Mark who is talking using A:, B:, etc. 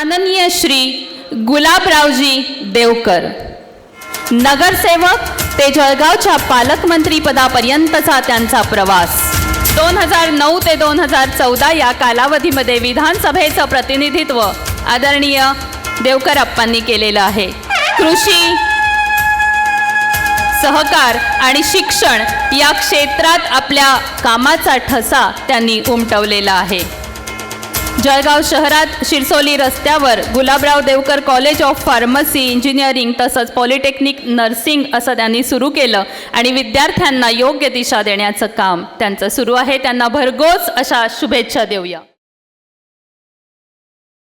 A: माननीय श्री गुलाबरावजी देवकर, नगरसेवक ते जळगावच्या पालकमंत्रीपदापर्यंतचा त्यांचा प्रवास 2009 ते 2014 या कालावधीमध्ये विधानसभेचं प्रतिनिधित्व आदरणीय देवकर अप्पांनी केलेलं आहे. कृषी, सहकार आणि शिक्षण या क्षेत्रात आपल्या कामाचा ठसा त्यांनी उमटवलेला आहे. जळगाव शहरात शिरसोली रस्त्यावर Gulabrao Deokar college of pharmacy, engineering तसंच पॉलिटेक्निक नर्सिंग असं त्यांनी सुरू केलं आणि विद्यार्थ्यांना योग्य दिशा देण्याचं काम त्यांचं सुरू आहे. त्यांना भरघोस अशा शुभेच्छा देऊया.